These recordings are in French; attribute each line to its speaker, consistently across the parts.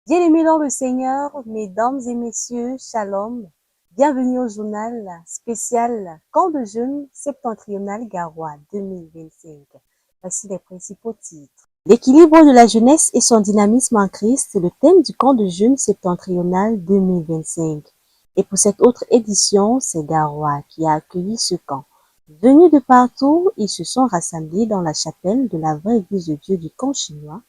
Speaker 1: Bien-aimés dans le Seigneur, mesdames et messieurs, shalom. Bienvenue au journal spécial Camp de jeûne septentrional Garoua 2025. Voici les principaux titres. L'équilibre de la jeunesse et son dynamisme en Christ, c'est le thème du Camp de jeûne septentrional 2025. Et pour cette autre édition, c'est Garoua qui a accueilli ce camp. Venus de partout, ils se sont rassemblés dans la chapelle de la vraie Église de Dieu du camp chinois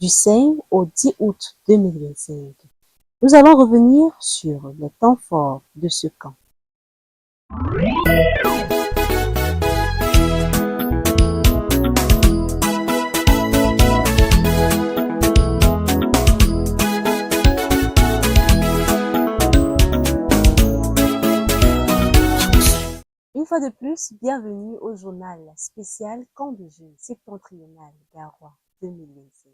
Speaker 1: du 5 au 10 août 2025. Nous allons revenir sur les temps forts de ce camp. Une fois de plus, bienvenue au journal spécial Camp de jeûne septentrional Garoua 2025.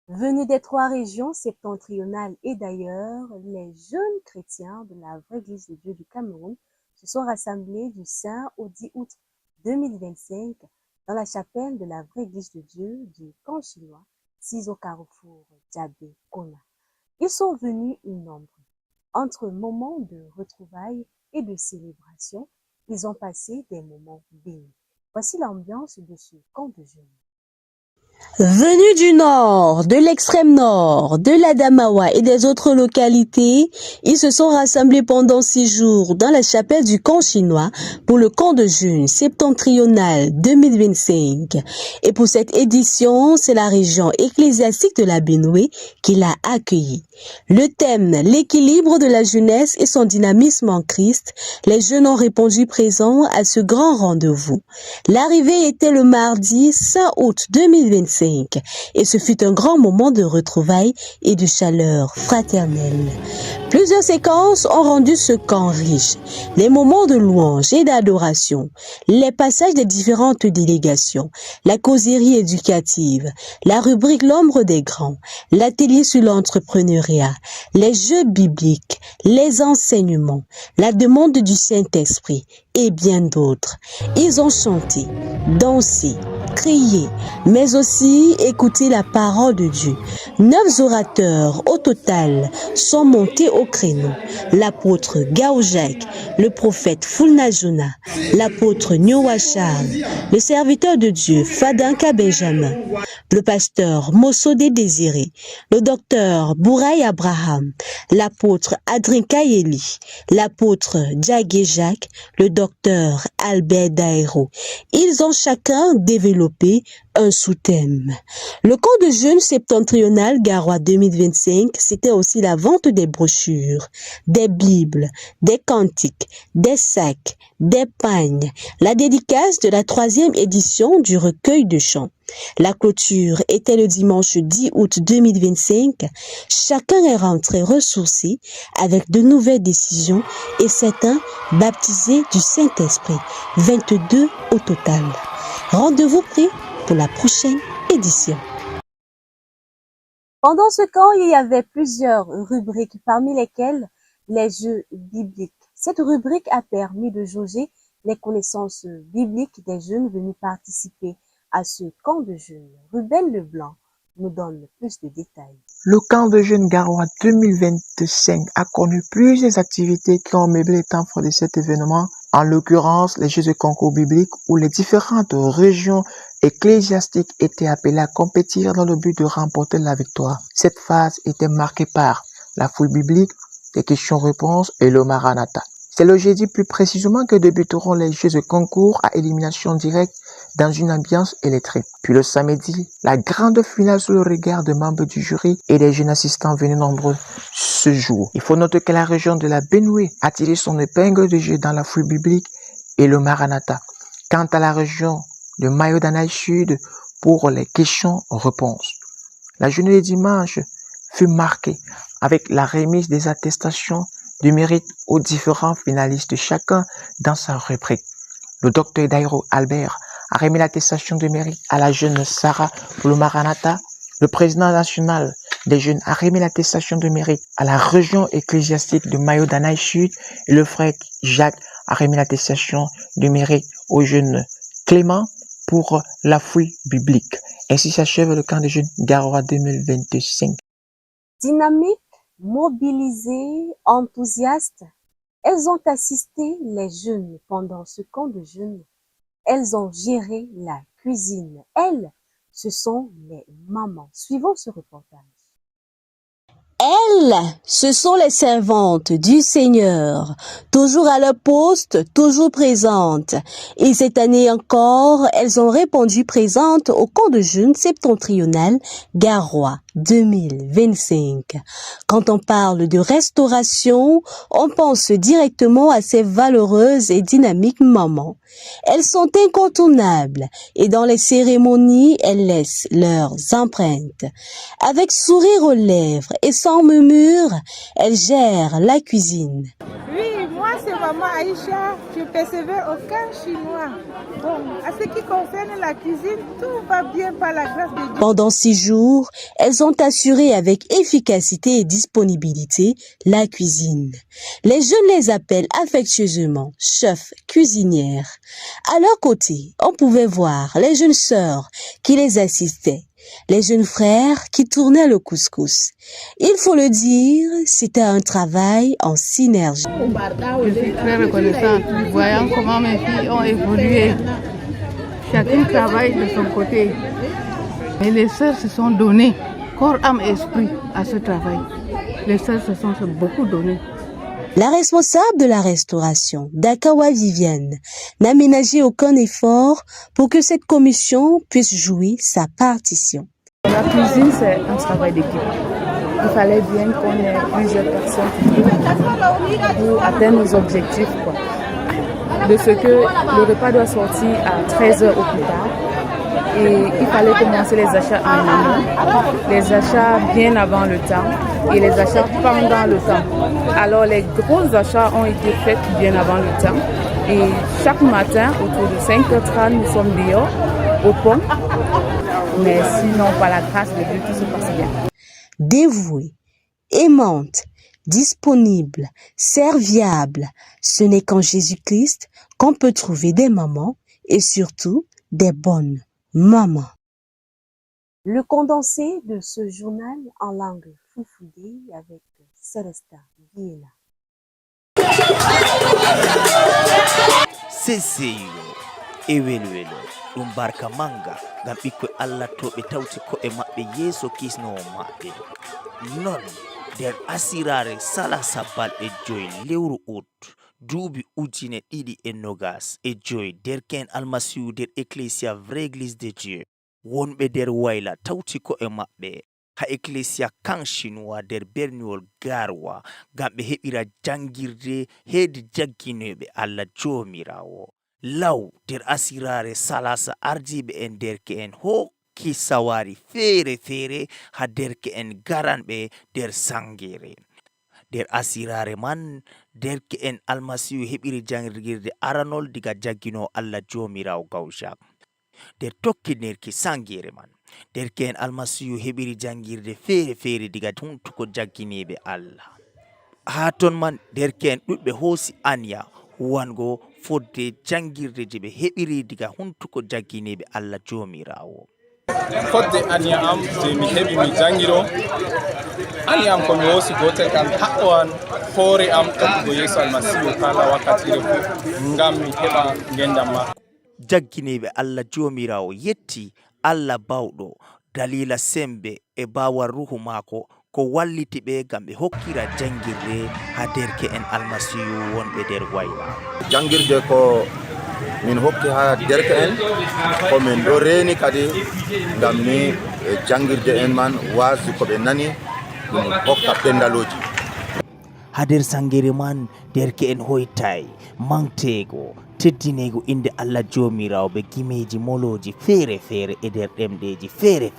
Speaker 1: Venus des 3 régions septentrionales et d'ailleurs, les jeunes chrétiens de la vraie Église de Dieu du Cameroun se sont rassemblés du 5 au 10 août 2025 dans la chapelle de la vraie Église de Dieu du camp chinois, 6 au carrefour Djabé Kona. Ils sont venus nombreux. Entre moments de retrouvailles et de célébration, ils ont passé des moments bénis. Voici l'ambiance de ce camp de jeûne.
Speaker 2: Venus du nord, de l'extrême nord, de l'Adamawa et des autres localités, ils se sont rassemblés pendant 6 jours dans la chapelle du camp chinois pour le camp de jeûne septentrional 2025. Et pour cette édition, c'est la région ecclésiastique de la Benue qui l'a accueilli. Le thème, l'équilibre de la jeunesse et son dynamisme en Christ, les jeunes ont répondu présents à ce grand rendez-vous. L'arrivée était le mardi 5 août 2025 et ce fut un grand moment de retrouvailles et de chaleur fraternelle. Plusieurs séquences ont rendu ce camp riche. Les moments de louange et d'adoration, les passages des différentes délégations, la causerie éducative, la rubrique L'ombre des grands, l'atelier sur l'entrepreneuriat, les jeux bibliques, les enseignements, la demande du Saint-Esprit et bien d'autres. Ils ont chanté, dansé, crié, mais aussi écouté la parole de Dieu. 9 orateurs au total sont montés au créneau. L'apôtre Gao Jacques, le prophète Fulnajuna, l'apôtre Nyowa Charles, le serviteur de Dieu Fadanka Benjamin, le pasteur Mossodé Désiré, le docteur Bouraï Abraham, l'apôtre Adrien Yeli, l'apôtre Djagé Jacques, le docteur Albert Dairo. Ils ont chacun développé un sous-thème. Le camp de jeûne septentrional Garoua 2025, c'était aussi la vente des brochures, des bibles, des cantiques, des sacs, des pagnes, la dédicace de la 3e édition du recueil de chants. La clôture était le dimanche 10 août 2025. Chacun est rentré ressourcé avec de nouvelles décisions et certains baptisés du Saint-Esprit. 22 au total. Rendez-vous pris pour la prochaine édition.
Speaker 1: Pendant ce camp, il y avait plusieurs rubriques, parmi lesquelles les jeux bibliques. Cette rubrique a permis de jauger les connaissances bibliques des jeunes venus participer à ce camp de jeûne. Ruben Leblanc nous donne plus de détails.
Speaker 3: Le camp de jeûne Garoua 2025 a connu plusieurs activités qui ont meublé les temps forts de cet événement, en l'occurrence les jeux de concours bibliques où les différentes régions ecclésiastiques étaient appelées à compétir dans le but de remporter la victoire. Cette phase était marquée par la fouille biblique, les questions-réponses et le Maranatha. C'est le jeudi plus précisément que débuteront les jeux de concours à élimination directe dans une ambiance électrique. Puis le samedi, la grande finale sous le regard des membres du jury et des jeunes assistants venus nombreux ce jour. Il faut noter que la région de la Benue a tiré son épingle de jeu dans la fouille biblique et le Maranatha. Quant à la région de Mayo-Danaï Sud pour les questions-réponses. La journée de dimanche fut marquée avec la remise des attestations de mérite aux différents finalistes, chacun dans sa rubrique. Le docteur Dairo Albert a remis l'attestation de mérite à la jeune Sarah pour le Maranatha. Le président national des jeunes a remis l'attestation de mérite à la région ecclésiastique de Mayo-Danaï Sud et le frère Jacques a remis l'attestation de mérite au jeune Clément pour la fouille biblique. Ainsi s'achève le camp des jeunes Garoua 2025.
Speaker 1: Dynamiques, mobilisées, enthousiastes, elles ont assisté les jeunes pendant ce camp de jeunes. Elles ont géré la cuisine. Elles, ce sont les mamans. Suivons ce reportage.
Speaker 2: Elles, ce sont les servantes du Seigneur, toujours à leur poste, toujours présentes. Et cette année encore, elles ont répondu présentes au camp de jeunes septentrional Garoua 2025. Quand on parle de restauration, on pense directement à ces valeureuses et dynamiques mamans. Elles sont incontournables et dans les cérémonies, elles laissent leurs empreintes. Avec sourire aux lèvres et sans murmure, elles gèrent la cuisine.
Speaker 4: Oui, moi c'est maman Aïcha, je persévère au camp chinois. Bon, à ce qui concerne la cuisine, tout va bien par la grâce de Dieu.
Speaker 2: Pendant 6 jours, elles ont assuré avec efficacité et disponibilité la cuisine. Les jeunes les appellent affectueusement chefs cuisinières. À leur côté, on pouvait voir les jeunes sœurs qui les assistaient, les jeunes frères qui tournaient le couscous. Il faut le dire, c'était un travail en synergie.
Speaker 5: Je suis très reconnaissante, voyant comment mes filles ont évolué. Chacune travaille de son côté. Et les sœurs se sont données, corps, âme et esprit, à ce travail. Les sœurs se sont beaucoup données.
Speaker 2: La responsable de la restauration, Dakawa Viviane, n'a ménagé aucun effort pour que cette commission puisse jouer sa partition.
Speaker 6: La cuisine, c'est un travail d'équipe. Il fallait bien qu'on ait plusieurs personnes pour atteindre nos objectifs, quoi. De ce que le repas doit sortir à 13h au plus tard. Et il fallait commencer les achats en amont, les achats bien avant le temps et les achats pendant le temps. Alors les gros achats ont été faits bien avant le temps. Et chaque matin, autour de 5h30, nous sommes dehors, au pont. Mais sinon, par la grâce de Dieu, tout se passe bien.
Speaker 2: Dévouée, aimante, disponible, serviable, ce n'est qu'en Jésus-Christ qu'on peut trouver des mamans et surtout des bonnes mamans.
Speaker 1: Le condensé de ce journal en langue fulfulde avec Célestin Guiena.
Speaker 7: Seseyo eweluwelo ɗum barka manga ngam ɓikkoy Allah to ɓe tawti ko'e maɓɓe yeeso kisnowo maɓɓe non nder asirare salasa balɗe 5 lewru ut duuɓi 2025 derke'en almasihu nder ecclesia vraie église de Dieu wonɓe nder wayla tawti ko'e maɓɓe ha ecclesia kan chinois nder berniwol Garoua ngam ɓe heɓira jangirde hedi jagginoɓe Allah jomirawo law nder asirare salasa ardiɓe en derke'en hokki sawari feere ha derke'en garanɓe nder sangere nder asirare man derke'en almasihu heɓiri jangirde aranol diga jagginowo Allah jomirawo gawjak nder tokkinerki sangere man derke'en almasihu heɓiri jangirde feere diga huntuko jaggineɓe Allah ha ton man derke'en ɗuɗɓe hoosi anya huwango fodde jangirde je ɓe heɓiri diga huntuko jaggineɓe Allah jomirawo
Speaker 8: fodde anya am je mi heɓi mi jangiro anya am komi hoosi gotel kam haɗɗo an hoore am tokkugo yeeso almasihu kala wakkatire fof ngam mi heɓa ngendam ma
Speaker 7: jaggineɓe Allah jomirawo yetti Allah bawɗo dalila sembe e bawal ruhu mako ko walliti ɓe ngam ɓe hokkira jangirde ha derke'en almasihu wonɓe nder wayla
Speaker 9: jangirde ko min hokki ha derke'en ko min ɗo reeni kadi ngam ni jangirde en man waasi ko ɓe nani ɗum hokka ɓendaloji
Speaker 7: ha nder sangere man derke'en hoytay mantego teddinego inde Allah jomirawo be gimeji moloji feere e nder ɗemɗeji feere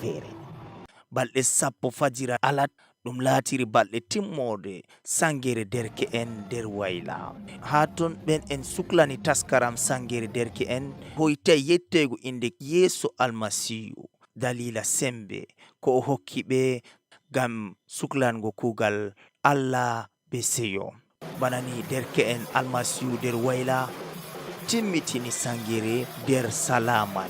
Speaker 7: balɗe 10 fajira alat ɗum laatiri balɗe timmode sangere derke'en nder wayla ha ton ɓen en suklani taskaram sangere derke'en hoytay yettego inde yeeso almasihu dalila sembe ko o hokki ɓe ngam suklango kugal Allah be seyo bana ni derke'en almasihu nder wayla timmitini sangere nder salaman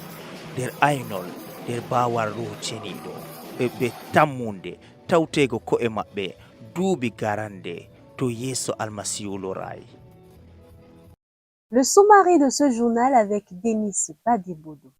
Speaker 7: nder aynol nder bawal ruhu ceniɗo ɓe tammunde tawtego ko'e maɓɓe duuɓi garande to yeeso almasihu lorayi.
Speaker 1: Le sommaire de ce journal avec Denis Badiboudou.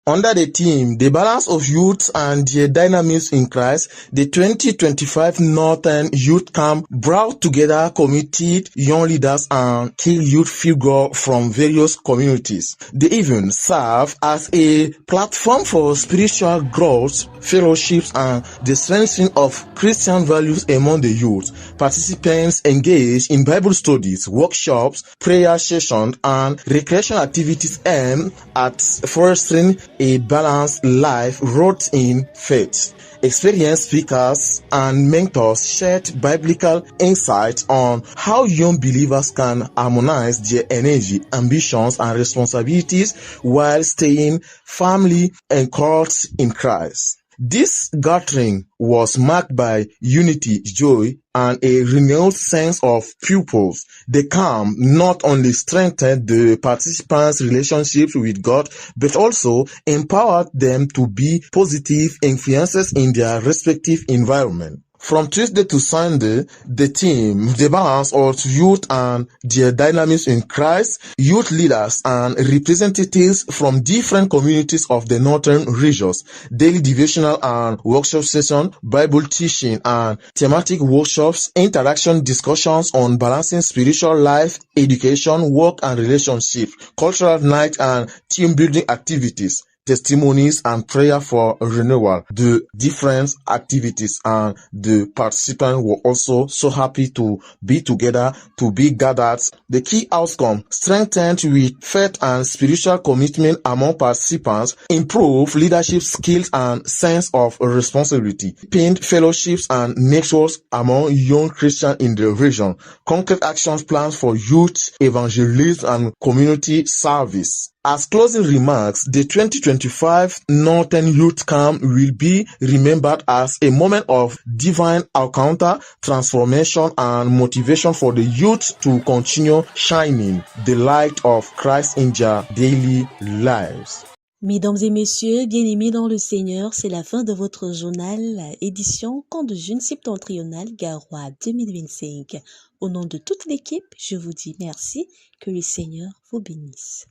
Speaker 10: Under the theme, The Balance of Youth and Their Dynamics in Christ, the 2025 Northern Youth Camp brought together committed young leaders and key youth figures from various communities. The event served as a platform for spiritual growth, fellowships, and the strengthening of Christian values among the youth. Participants engaged in Bible studies, workshops, prayer sessions, and recreational activities aimed at fostering a balanced life rooted in faith. Experienced speakers and mentors shared biblical insights on how young believers can harmonize their energy, ambitions, and responsibilities while staying firmly anchored in Christ. This gathering was marked by unity, joy, and a renewed sense of purpose. The camp not only strengthened the participants' relationships with God, but also empowered them to be positive influences in their respective environment. From Tuesday to Sunday, the theme, The Balance of Youth and Their Dynamics in Christ, youth leaders and representatives from different communities of the northern regions, daily devotional and workshop session, Bible teaching and thematic workshops, interaction discussions on balancing spiritual life, education, work and relationships, cultural night and team building activities, testimonies and prayer for renewal. The different activities and the participants were also so happy to be together, to be gathered. The key outcome, strengthened with faith and spiritual commitment among participants, improved leadership skills and sense of responsibility, deepened fellowships and networks among young Christians in the region, concrete action plans for youth evangelism and community service. As closing remarks, the 2025 Northern Youth Camp will be remembered as a moment of divine encounter, transformation, and motivation for the youth to continue shining the light of Christ in their daily lives.
Speaker 2: Mesdames et messieurs, bien-aimés dans le Seigneur, c'est la fin de votre journal, édition Camp de Jeunes Septentrional Garoua 2025. Au nom de toute l'équipe, je vous dis merci, que le Seigneur vous bénisse.